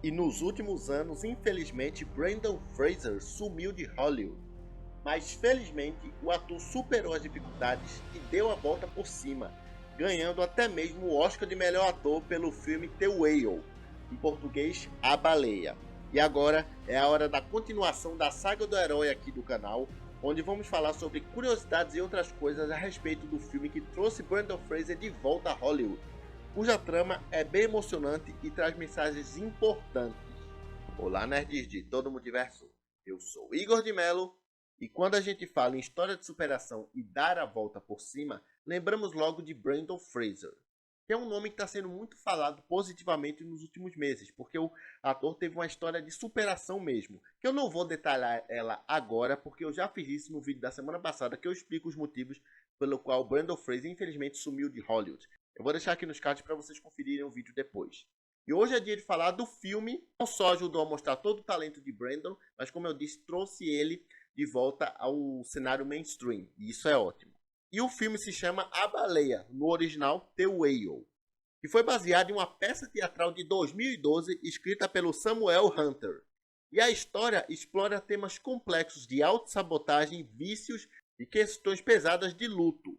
E nos últimos anos, infelizmente, Brendan Fraser sumiu de Hollywood. Mas felizmente, o ator superou as dificuldades e deu a volta por cima, ganhando até mesmo o Oscar de melhor ator pelo filme The Whale, em português A Baleia. E agora é a hora da continuação da saga do herói aqui do canal, onde vamos falar sobre curiosidades e outras coisas a respeito do filme que trouxe Brendan Fraser de volta a Hollywood, cuja trama é bem emocionante e traz mensagens importantes. Olá, nerds de todo o multiverso, eu sou Igor de Mello, e quando a gente fala em história de superação e dar a volta por cima, lembramos logo de Brendan Fraser, que é um nome que está sendo muito falado positivamente nos últimos meses, porque o ator teve uma história de superação mesmo, que eu não vou detalhar ela agora, porque eu já fiz isso no vídeo da semana passada, que eu explico os motivos pelo qual Brendan Fraser infelizmente sumiu de Hollywood. Eu vou deixar aqui nos cards para vocês conferirem o vídeo depois. E hoje é dia de falar do filme, não só ajudou a mostrar todo o talento de Brendan, mas como eu disse, trouxe ele de volta ao cenário mainstream, e isso é ótimo. E o filme se chama A Baleia, no original The Whale, que foi baseado em uma peça teatral de 2012 escrita pelo Samuel Hunter. E a história explora temas complexos de autossabotagem, vícios e questões pesadas de luto.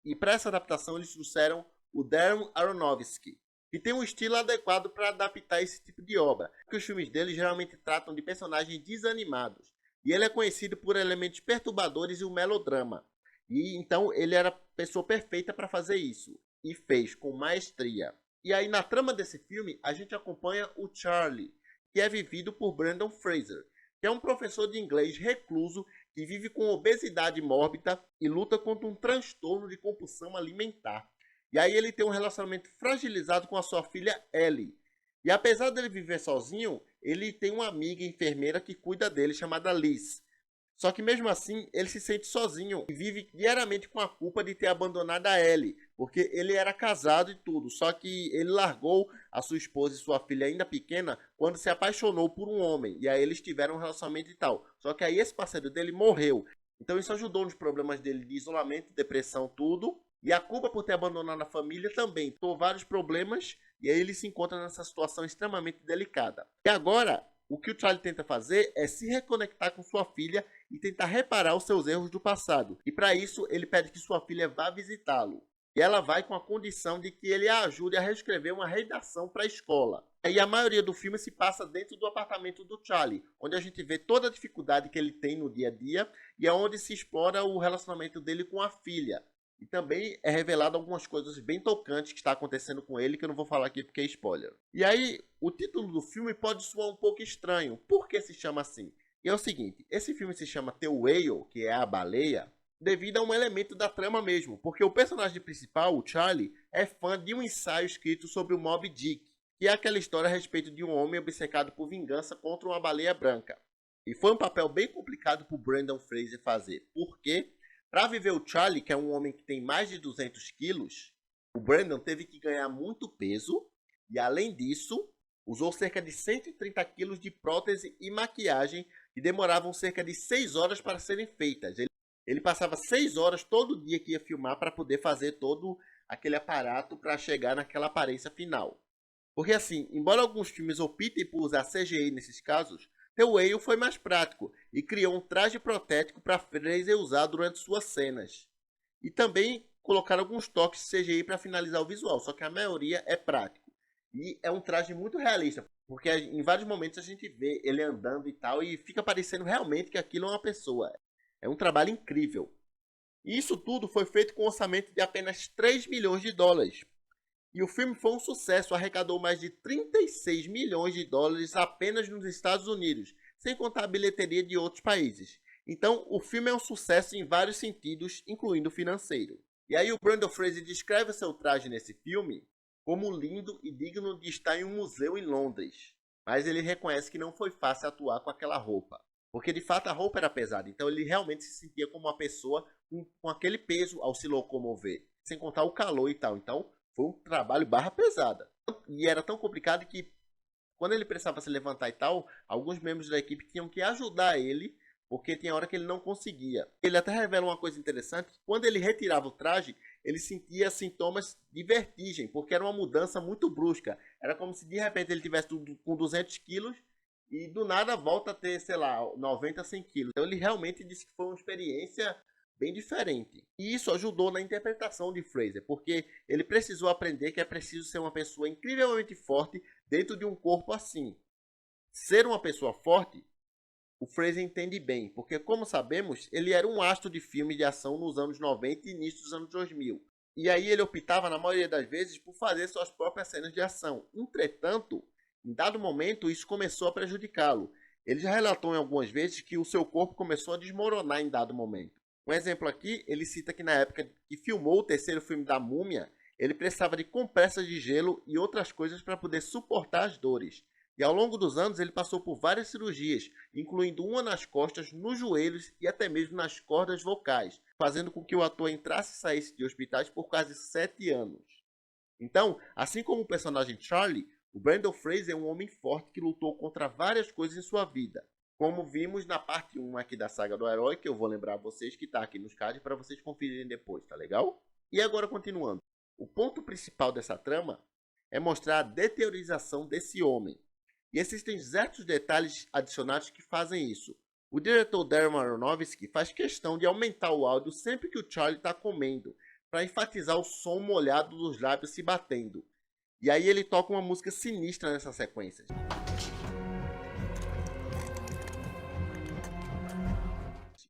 E para essa adaptação eles trouxeram o Darren Aronofsky, que tem um estilo adequado para adaptar esse tipo de obra, porque os filmes dele geralmente tratam de personagens desanimados, e ele é conhecido por elementos perturbadores e o melodrama, e então ele era a pessoa perfeita para fazer isso, e fez com maestria. E aí na trama desse filme a gente acompanha o Charlie, que é vivido por Brendan Fraser, que é um professor de inglês recluso que vive com obesidade mórbida e luta contra um transtorno de compulsão alimentar. E aí ele tem um relacionamento fragilizado com a sua filha Ellie. E apesar dele viver sozinho, ele tem uma amiga enfermeira que cuida dele, chamada Liz. Só que mesmo assim, ele se sente sozinho e vive diariamente com a culpa de ter abandonado a Ellie, porque ele era casado e tudo, só que ele largou a sua esposa e sua filha ainda pequena quando se apaixonou por um homem, e aí eles tiveram um relacionamento e tal. Só que aí esse parceiro dele morreu. Então isso ajudou nos problemas dele de isolamento, depressão, tudo. E a culpa por ter abandonado a família também por vários problemas, e aí ele se encontra nessa situação extremamente delicada. E agora, o que o Charlie tenta fazer é se reconectar com sua filha e tentar reparar os seus erros do passado. E para isso, ele pede que sua filha vá visitá-lo. E ela vai com a condição de que ele a ajude a reescrever uma redação para a escola. E a maioria do filme se passa dentro do apartamento do Charlie, onde a gente vê toda a dificuldade que ele tem no dia a dia e é onde se explora o relacionamento dele com a filha. E também é revelado algumas coisas bem tocantes que está acontecendo com ele, que eu não vou falar aqui porque é spoiler. E aí, o título do filme pode soar um pouco estranho. Por que se chama assim? E é o seguinte, esse filme se chama The Whale, que é a baleia, devido a um elemento da trama mesmo. Porque o personagem principal, o Charlie, é fã de um ensaio escrito sobre o Moby Dick, que é aquela história a respeito de um homem obcecado por vingança contra uma baleia branca. E foi um papel bem complicado para o Brendan Fraser fazer. Por quê? Para viver o Charlie, que é um homem que tem mais de 200 quilos, o Brendan teve que ganhar muito peso e, além disso, usou cerca de 130 quilos de prótese e maquiagem que demoravam cerca de 6 horas para serem feitas. Ele passava 6 horas todo dia que ia filmar para poder fazer todo aquele aparato para chegar naquela aparência final. Porque assim, embora alguns filmes optem por usar CGI nesses casos, The Whale foi mais prático e criou um traje protético para Fraser usar durante suas cenas. E também colocaram alguns toques de CGI para finalizar o visual, só que a maioria é prático. E é um traje muito realista, porque em vários momentos a gente vê ele andando e tal, e fica parecendo realmente que aquilo é uma pessoa. É um trabalho incrível. E isso tudo foi feito com um orçamento de apenas 3 milhões de dólares. E o filme foi um sucesso, arrecadou mais de 36 milhões de dólares apenas nos Estados Unidos, sem contar a bilheteria de outros países. Então, o filme é um sucesso em vários sentidos, incluindo o financeiro. E aí o Brendan Fraser descreve seu traje nesse filme como lindo e digno de estar em um museu em Londres. Mas ele reconhece que não foi fácil atuar com aquela roupa. Porque de fato a roupa era pesada, então ele realmente se sentia como uma pessoa com aquele peso ao se locomover. Sem contar o calor e tal. Então, foi um trabalho barra pesada. E era tão complicado que quando ele precisava se levantar e tal, alguns membros da equipe tinham que ajudar ele, porque tinha hora que ele não conseguia. Ele até revela uma coisa interessante, quando ele retirava o traje, ele sentia sintomas de vertigem, porque era uma mudança muito brusca. Era como se de repente ele tivesse tudo com 200 quilos e do nada volta a ter, sei lá, 90, 100 quilos. Então ele realmente disse que foi uma experiência bem diferente. E isso ajudou na interpretação de Fraser, porque ele precisou aprender que é preciso ser uma pessoa incrivelmente forte dentro de um corpo assim. Ser uma pessoa forte, o Fraser entende bem, porque como sabemos, ele era um astro de filme de ação nos anos 90 e início dos anos 2000. E aí ele optava, na maioria das vezes, por fazer suas próprias cenas de ação. Entretanto, em dado momento, isso começou a prejudicá-lo. Ele já relatou em algumas vezes que o seu corpo começou a desmoronar em dado momento. Um exemplo aqui, ele cita que na época que filmou o terceiro filme da Múmia, ele precisava de compressas de gelo e outras coisas para poder suportar as dores. E ao longo dos anos ele passou por várias cirurgias, incluindo uma nas costas, nos joelhos e até mesmo nas cordas vocais, fazendo com que o ator entrasse e saísse de hospitais por quase 7 anos. Então, assim como o personagem Charlie, o Brendan Fraser é um homem forte que lutou contra várias coisas em sua vida. Como vimos na parte 1 aqui da saga do herói, que eu vou lembrar a vocês que está aqui nos cards para vocês conferirem depois, tá legal? E agora continuando. O ponto principal dessa trama é mostrar a deteriorização desse homem. E existem certos detalhes adicionados que fazem isso. O diretor Darren Aronofsky faz questão de aumentar o áudio sempre que o Charlie está comendo, para enfatizar o som molhado dos lábios se batendo. E aí ele toca uma música sinistra nessa sequência.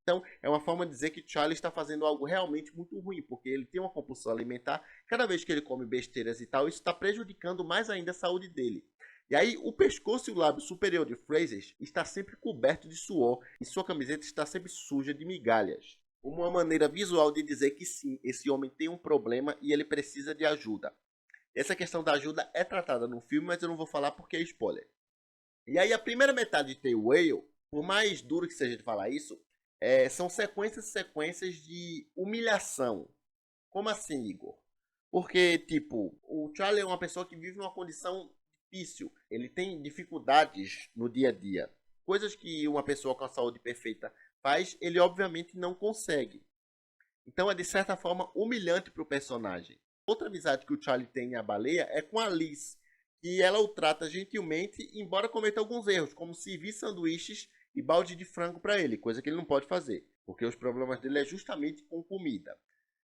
Então, é uma forma de dizer que Charlie está fazendo algo realmente muito ruim, porque ele tem uma compulsão alimentar. Cada vez que ele come besteiras e tal, isso está prejudicando mais ainda a saúde dele. E aí, o pescoço e o lábio superior de Fraser está sempre coberto de suor e sua camiseta está sempre suja de migalhas. Uma maneira visual de dizer que sim, esse homem tem um problema e ele precisa de ajuda. Essa questão da ajuda é tratada no filme, mas eu não vou falar porque é spoiler. E aí, a primeira metade de The Whale, por mais duro que seja de falar isso, são sequências e sequências de humilhação. Como assim, Igor? Porque, tipo, o Charlie é uma pessoa que vive numa condição difícil. Ele tem dificuldades no dia a dia. Coisas que uma pessoa com a saúde perfeita faz, ele obviamente não consegue. Então é de certa forma humilhante para o personagem. Outra amizade que o Charlie tem a baleia é com a Liz, que ela o trata gentilmente, embora cometa alguns erros, como servir sanduíches e balde de frango para ele, coisa que ele não pode fazer, porque os problemas dele é justamente com comida.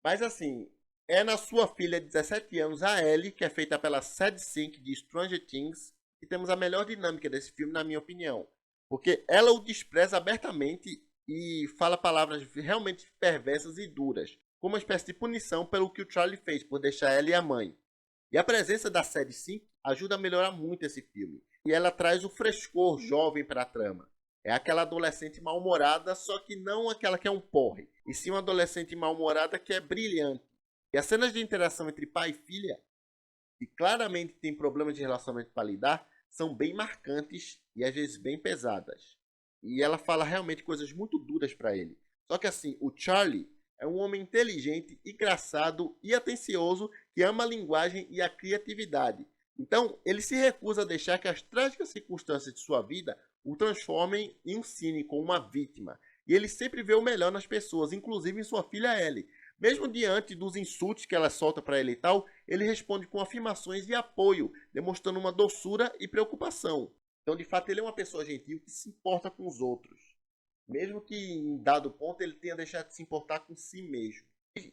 Mas assim, é na sua filha de 17 anos, a Ellie, que é feita pela Sadie Sink de Stranger Things, que temos a melhor dinâmica desse filme, na minha opinião. Porque ela o despreza abertamente e fala palavras realmente perversas e duras, como uma espécie de punição pelo que o Charlie fez por deixar ela e a mãe. E a presença da Sadie Sink ajuda a melhorar muito esse filme. E ela traz o frescor jovem para a trama. É aquela adolescente mal-humorada, só que não aquela que é um porre, e sim uma adolescente mal-humorada que é brilhante. E as cenas de interação entre pai e filha, que claramente tem problemas de relacionamento para lidar, são bem marcantes e às vezes bem pesadas. E ela fala realmente coisas muito duras para ele. Só que assim, o Charlie é um homem inteligente, engraçado e atencioso que ama a linguagem e a criatividade. Então, ele se recusa a deixar que as trágicas circunstâncias de sua vida o transformem em um cínico, uma vítima. E ele sempre vê o melhor nas pessoas, inclusive em sua filha Ellie. Mesmo diante dos insultos que ela solta para ele e tal, ele responde com afirmações de apoio, demonstrando uma doçura e preocupação. Então, de fato, ele é uma pessoa gentil que se importa com os outros. Mesmo que em dado ponto ele tenha deixado de se importar com si mesmo.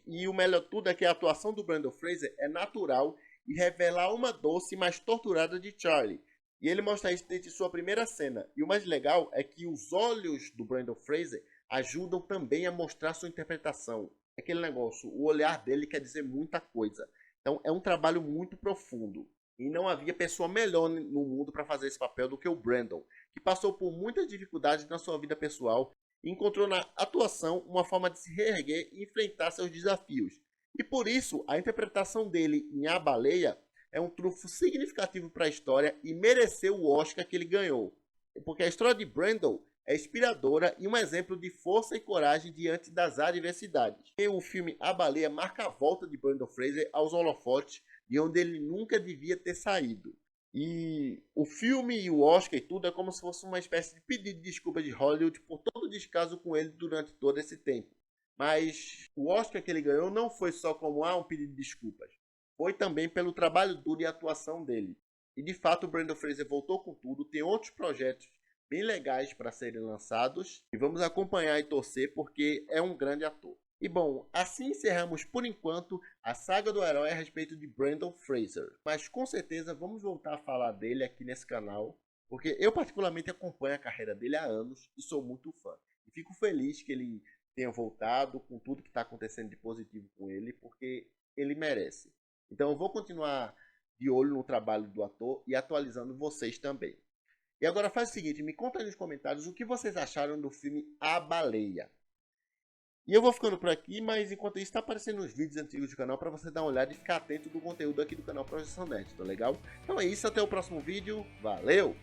E o melhor de tudo é que a atuação do Brendan Fraser é natural e revela a alma doce e mais torturada de Charlie. E ele mostra isso desde sua primeira cena. E o mais legal é que os olhos do Brendan Fraser ajudam também a mostrar sua interpretação. Aquele negócio, o olhar dele quer dizer muita coisa. Então é um trabalho muito profundo. E não havia pessoa melhor no mundo para fazer esse papel do que o Brandon, que passou por muitas dificuldades na sua vida pessoal e encontrou na atuação uma forma de se reerguer e enfrentar seus desafios. E por isso, a interpretação dele em A Baleia é um trunfo significativo para a história e mereceu o Oscar que ele ganhou. Porque a história de Brandon é inspiradora e um exemplo de força e coragem diante das adversidades. E o filme A Baleia marca a volta de Brendan Fraser aos holofotes, de onde ele nunca devia ter saído. E o filme e o Oscar e tudo é como se fosse uma espécie de pedido de desculpa de Hollywood por todo o descaso com ele durante todo esse tempo. Mas o Oscar que ele ganhou não foi só como um pedido de desculpas. Foi também pelo trabalho duro e atuação dele. E de fato o Brendan Fraser voltou com tudo, tem outros projetos bem legais para serem lançados. E vamos acompanhar e torcer porque é um grande ator. E bom, assim encerramos por enquanto a saga do herói a respeito de Brendan Fraser. Mas com certeza vamos voltar a falar dele aqui nesse canal. Porque eu particularmente acompanho a carreira dele há anos e sou muito fã. E fico feliz que ele tenha voltado com tudo que está acontecendo de positivo com ele, porque ele merece. Então eu vou continuar de olho no trabalho do ator e atualizando vocês também. E agora faz o seguinte, me conta aí nos comentários o que vocês acharam do filme A Baleia. E eu vou ficando por aqui, mas enquanto isso está aparecendo os vídeos antigos do canal para você dar uma olhada e ficar atento do conteúdo aqui do canal Projeção Nerd, tá legal? Então é isso, até o próximo vídeo, valeu!